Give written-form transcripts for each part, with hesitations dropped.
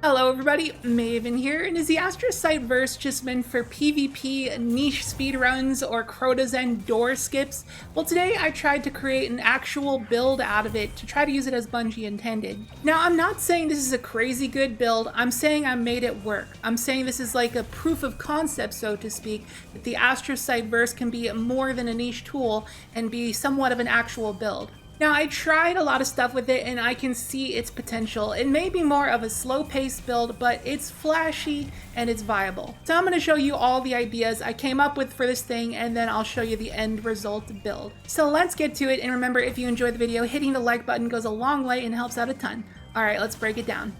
Hello everybody, Maven here, and is the Astrocyte Verse just meant for PvP, niche speedruns, or Crota's End door skips? Well, today I tried to create an actual build out of it to try to use it as Bungie intended. Now, I'm not saying this is a crazy good build, I'm saying I made it work. I'm saying this is like a proof of concept, so to speak, that the Astrocyte Verse can be more than a niche tool and be somewhat of an actual build. Now, I tried a lot of stuff with it and I can see its potential. It may be more of a slow-paced build, but it's flashy and it's viable. So I'm going to show you all the ideas I came up with for this thing, and then I'll show you the end result build. So let's get to it, and remember, if you enjoyed the video, hitting the like button goes a long way and helps out a ton. Alright, let's break it down.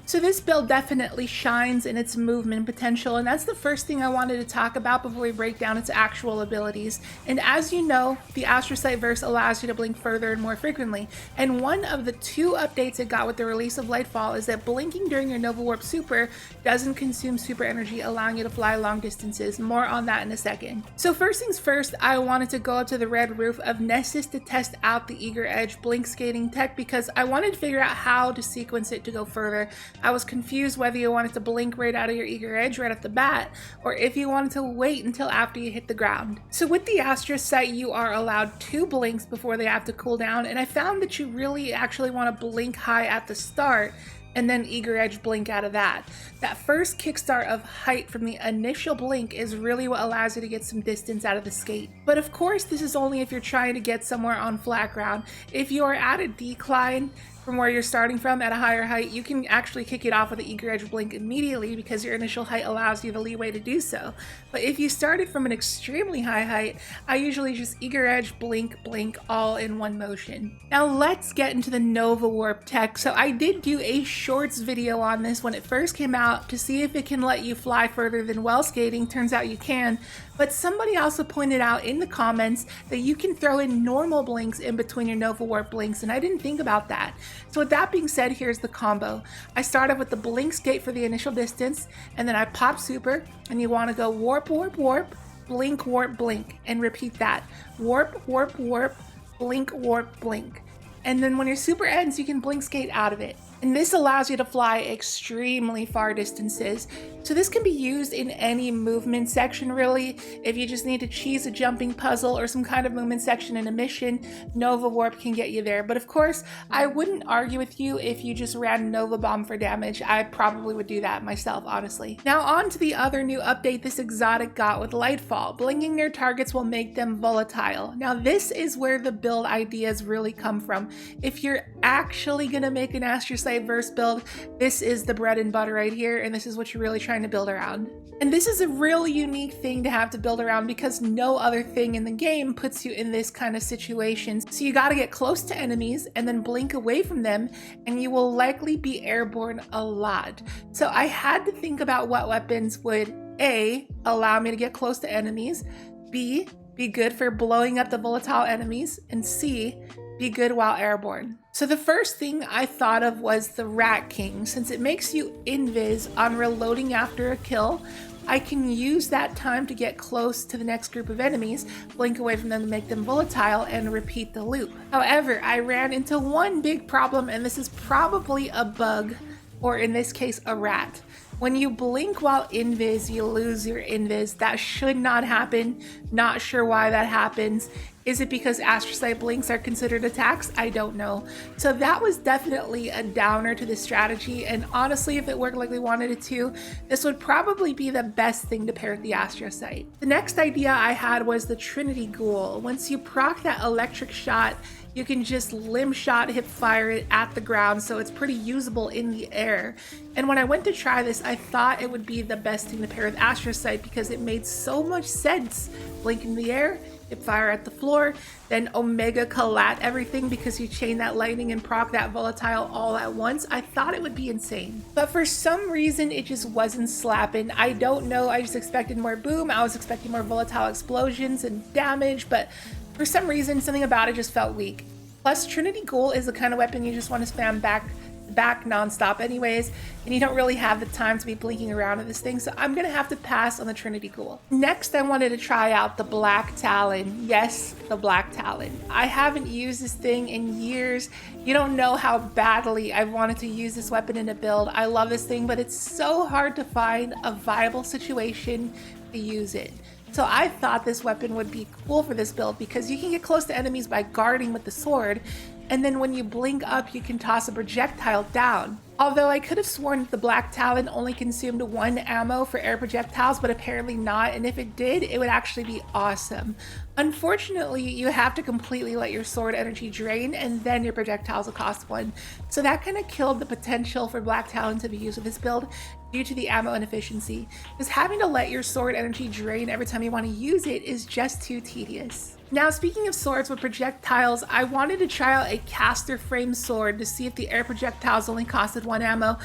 So this build definitely shines in its movement potential, and that's the first thing I wanted to talk about before we break down its actual abilities. And as you know, the Astrocyte Verse allows you to blink further and more frequently, and one of the two updates it got with the release of Lightfall is that blinking during your Nova Warp Super doesn't consume super energy, allowing you to fly long distances. More on that in a second. So first things first, I wanted to go up to the red roof of Nessus to test out the Eager Edge blink skating tech because I wanted to figure out how to sequence it to go further. I was confused whether you wanted to blink right out of your Eager Edge right off the bat, or if you wanted to wait until after you hit the ground. So with the Astrocyte, you are allowed 2 blinks before they have to cool down, and I found that you really actually want to blink high at the start, and then Eager Edge blink out of that. That first kickstart of height from the initial blink is really what allows you to get some distance out of the skate. But of course, this is only if you're trying to get somewhere on flat ground. If you are at a decline from where you're starting from at a higher height, you can actually kick it off with the Eager Edge blink immediately because your initial height allows you the leeway to do so. But if you started from an extremely high height, I usually just Eager Edge, blink, blink, all in one motion. Now let's get into the Nova Warp tech. So I did do a shorts video on this when it first came out to see if it can let you fly further than well skating. Turns out you can. But somebody also pointed out in the comments that you can throw in normal blinks in between your Nova Warp blinks, and I didn't think about that. So with that being said, here's the combo. I start off with the blink skate for the initial distance, and then I pop super, and you want to go warp, warp, warp, blink, warp, blink, and repeat that. Warp, warp, warp, blink, warp, blink. And then when your super ends, you can blink skate out of it. And this allows you to fly extremely far distances. So this can be used in any movement section really. If you just need to cheese a jumping puzzle or some kind of movement section in a mission, Nova Warp can get you there. But of course, I wouldn't argue with you if you just ran Nova Bomb for damage. I probably would do that myself, honestly. Now on to the other new update this exotic got with Lightfall. Blinking their targets will make them volatile. Now this is where the build ideas really come from. If you're actually gonna make an Astrocyte Verse build, this is the bread and butter right here, and this is what you're really trying to build around. And this is a really unique thing to have to build around because no other thing in the game puts you in this kind of situation. So you got to get close to enemies and then blink away from them, and you will likely be airborne a lot. So I had to think about what weapons would A, allow me to get close to enemies, B, be good for blowing up the volatile enemies, and C, be good while airborne. So the first thing I thought of was the Rat King. Since it makes you invis on reloading after a kill, I can use that time to get close to the next group of enemies, blink away from them to make them volatile, and repeat the loop. However, I ran into one big problem, and this is probably a bug, or in this case, a rat. When you blink while invis, you lose your invis. That should not happen. Not sure why that happens. Is it because Astrocyte blinks are considered attacks? I don't know. So that was definitely a downer to this strategy, and honestly, if it worked like we wanted it to, this would probably be the best thing to pair with the Astrocyte. The next idea I had was the Trinity Ghoul. Once you proc that electric shot, you can just limb shot hip fire it at the ground, so it's pretty usable in the air. And when I went to try this, I thought it would be the best thing to pair with Astrocyte because it made so much sense. Blink in the air, hip fire at the floor, then Omega collat everything because you chain that lightning and proc that volatile all at once. I thought it would be insane. But for some reason, it just wasn't slapping. I don't know, I just expected more boom. I was expecting more volatile explosions and damage, but for some reason, something about it just felt weak. Plus, Trinity Ghoul is the kind of weapon you just want to spam back back nonstop anyways, and you don't really have the time to be blinking around at this thing, so I'm gonna have to pass on the Trinity Ghoul. Next, I wanted to try out the Black Talon. Yes, the Black Talon. I haven't used this thing in years. You don't know how badly I've wanted to use this weapon in a build. I love this thing, but it's so hard to find a viable situation to use it. So I thought this weapon would be cool for this build because you can get close to enemies by guarding with the sword, and then when you blink up, you can toss a projectile down. Although I could have sworn that the Black Talon only consumed 1 ammo for air projectiles, but apparently not, and if it did, it would actually be awesome. Unfortunately, you have to completely let your sword energy drain, and then your projectiles will cost 1. So that kind of killed the potential for Black Talon to be used with this build due to the ammo inefficiency, because having to let your sword energy drain every time you want to use it is just too tedious. Now, speaking of swords with projectiles, I wanted to try out a caster frame sword to see if the air projectiles only costed 1 ammo,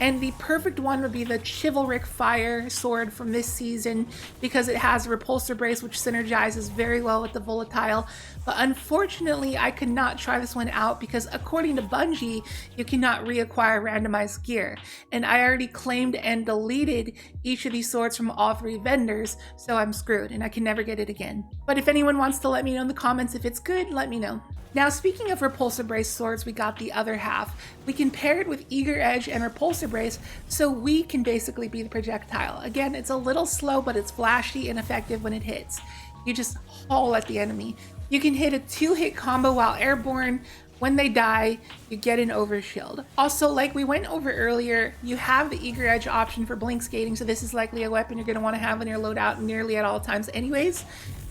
and the perfect one would be the Chivalric Fire sword from this season because it has a repulsor brace which synergizes very well with the Volatile. But unfortunately, I could not try this one out because according to Bungie, you cannot reacquire randomized gear. And I already claimed and deleted each of these swords from all 3 vendors, so I'm screwed and I can never get it again. But if anyone wants to let me know in the comments if it's good, let me know. Now, speaking of repulsor brace swords, we got the other half. We can pair it with eager edge and repulsor brace, so we can basically be the projectile. Again, it's a little slow, but it's flashy and effective when it hits. You just haul at the enemy. You can hit a 2-hit combo while airborne. When they die, you get an overshield. Also, like we went over earlier, you have the eager edge option for blink skating, so this is likely a weapon you're going to want to have in your loadout nearly at all times anyways,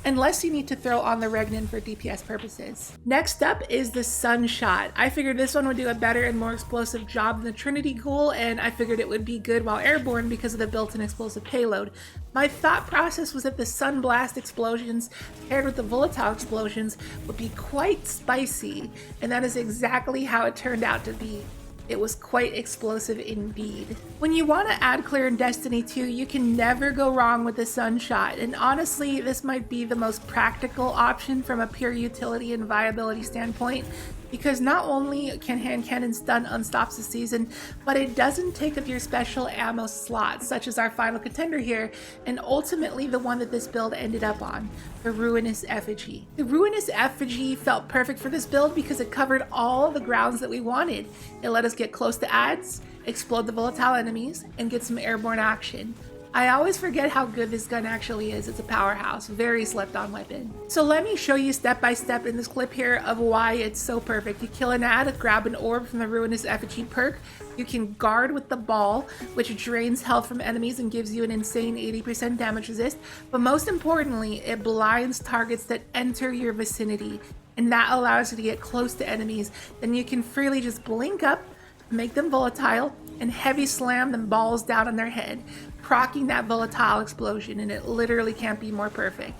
unless you need to throw on the Regnan for DPS purposes. Next up is the Sunshot. I figured this one would do a better and more explosive job than the Trinity Ghoul, and I figured it would be good while airborne because of the built-in explosive payload. My thought process was that the Sunblast explosions paired with the Volatile explosions would be quite spicy, and that is exactly how it turned out to be. It was quite explosive indeed. When you want to add clear in Destiny 2, you can never go wrong with the Sunshot, and honestly, this might be the most practical option from a pure utility and viability standpoint, because not only can hand cannon stun unstops this season, but it doesn't take up your special ammo slots, such as our final contender here, and ultimately the one that this build ended up on, the Ruinous Effigy. The Ruinous Effigy felt perfect for this build because it covered all the grounds that we wanted. It let us get close to adds, explode the volatile enemies, and get some airborne action. I always forget how good this gun actually is. It's a powerhouse, very slept on weapon. So let me show you step by step in this clip here of why it's so perfect. You kill an ad, grab an orb from the Ruinous Effigy perk. You can guard with the ball, which drains health from enemies and gives you an insane 80% damage resist. But most importantly, it blinds targets that enter your vicinity, and that allows you to get close to enemies. Then you can freely just blink up, make them volatile, and heavy slam them balls down on their head, proccing that volatile explosion, and it literally can't be more perfect.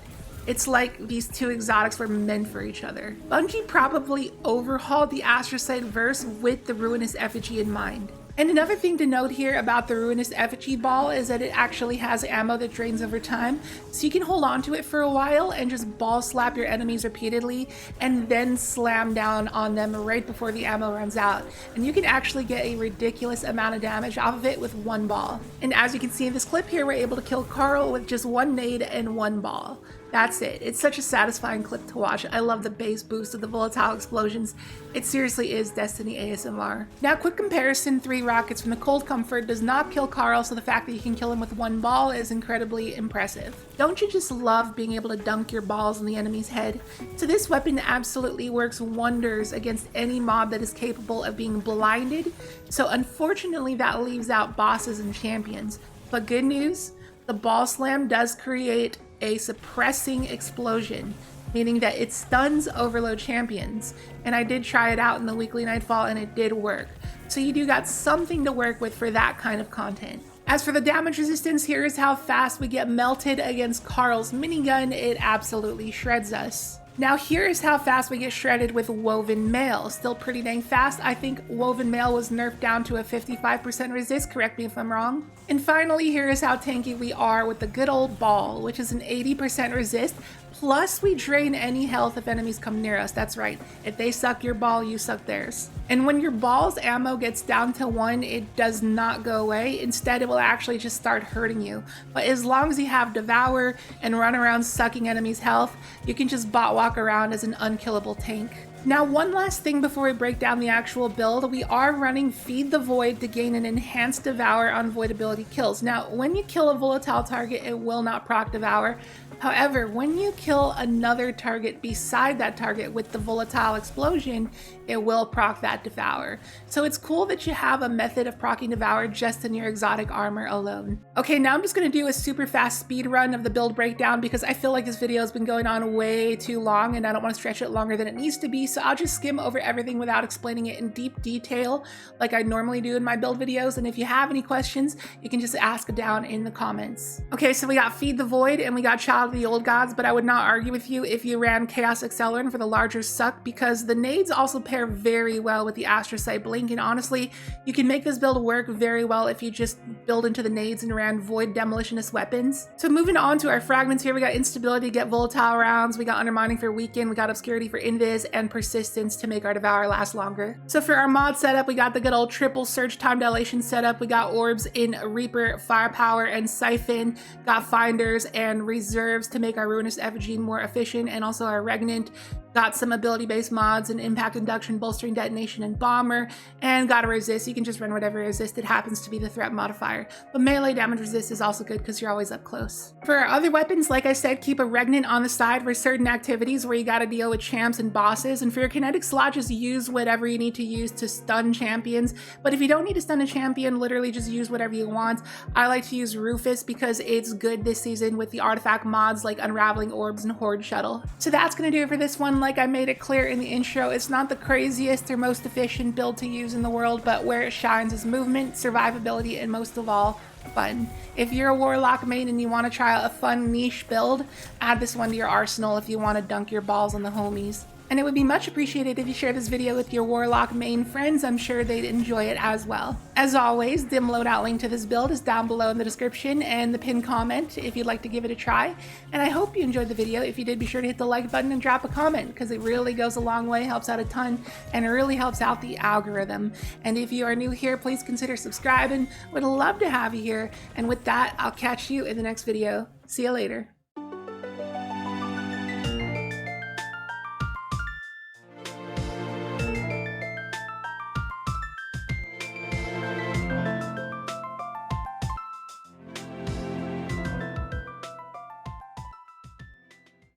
It's like these 2 exotics were meant for each other. Bungie probably overhauled the Astrocyte Verse with the Ruinous Effigy in mind. And another thing to note here about the Ruinous Effigy ball is that it actually has ammo that drains over time, so you can hold on to it for a while and just ball slap your enemies repeatedly and then slam down on them right before the ammo runs out. And you can actually get a ridiculous amount of damage off of it with 1 ball. And as you can see in this clip here, we're able to kill Carl with just 1 nade and 1 ball. That's it. It's such a satisfying clip to watch. I love the base boost of the volatile explosions. It seriously is Destiny ASMR. Now, quick comparison, 3 rockets from the Cold Comfort does not kill Carl, so the fact that you can kill him with 1 ball is incredibly impressive. Don't you just love being able to dunk your balls in the enemy's head? So this weapon absolutely works wonders against any mob that is capable of being blinded, so unfortunately that leaves out bosses and champions. But good news, the ball slam does create a suppressing explosion, meaning that it stuns overload champions. And I did try it out in the weekly Nightfall and it did work. So you do got something to work with for that kind of content. As for the damage resistance, here is how fast we get melted against Carl's minigun. It absolutely shreds us. Now here is how fast we get shredded with Woven Mail. Still pretty dang fast. I think Woven Mail was nerfed down to a 55% resist, correct me if I'm wrong. And finally, here is how tanky we are with the good old ball, which is an 80% resist, Plus, we drain any health if enemies come near us. That's right. If they suck your ball, you suck theirs. And when your ball's ammo gets down to 1, it does not go away. Instead, it will actually just start hurting you. But as long as you have Devour and run around sucking enemies' health, you can just bot walk around as an unkillable tank. Now, one last thing before we break down the actual build, we are running Feed the Void to gain an enhanced Devour on Void ability kills. Now, when you kill a volatile target, it will not proc Devour. However, when you kill another target beside that target with the volatile explosion, it will proc that Devour. So it's cool that you have a method of proccing Devour just in your exotic armor alone. Okay, now I'm just gonna do a super fast speed run of the build breakdown because I feel like this video has been going on way too long and I don't want to stretch it longer than it needs to be. So I'll just skim over everything without explaining it in deep detail like I normally do in my build videos. And if you have any questions, you can just ask down in the comments. Okay, so we got Feed the Void and we got Child of the Old Gods, but I would not argue with you if you ran Chaos Accelerant for the larger suck because the nades also pair very well with the Astrocyte Blink. And honestly, you can make this build work very well if you just build into the nades and ran Void Demolitionist weapons. So moving on to our fragments here, we got Instability to get volatile rounds, we got Undermining for weaken, we got Obscurity for invis, and Persistence to make our Devour last longer. So for our mod setup, we got the good old triple Surge Time Dilation setup. We got orbs in Reaper, Firepower, and Siphon, got Finders and Reserves to make our Ruinous Effigy more efficient, and also our Regnant. Got some ability-based mods and Impact Induction, Bolstering Detonation, and Bomber, and got a Resist. You can just run whatever resist. It happens to be the threat modifier. But melee damage resist is also good because you're always up close. For our other weapons, like I said, keep a Regnant on the side for certain activities where you gotta deal with champs and bosses. And for your kinetic slot, just use whatever you need to use to stun champions. But if you don't need to stun a champion, literally just use whatever you want. I like to use Rufus because it's good this season with the artifact mods like Unraveling Orbs and Horde Shuttle. So that's gonna do it for this one. Like I made it clear in the intro, it's not the craziest or most efficient build to use in the world, but where it shines is movement, survivability, and most of all, fun. If you're a Warlock main and you want to try out a fun niche build, add this one to your arsenal if you want to dunk your balls on the homies. And it would be much appreciated if you share this video with your Warlock main friends. I'm sure they'd enjoy it as well. As always, the loadout link to this build is down below in the description and the pinned comment if you'd like to give it a try. And I hope you enjoyed the video. If you did, be sure to hit the like button and drop a comment because it really goes a long way, helps out a ton, and it really helps out the algorithm. And if you are new here, please consider subscribing. Would love to have you here. And with that, I'll catch you in the next video. See you later.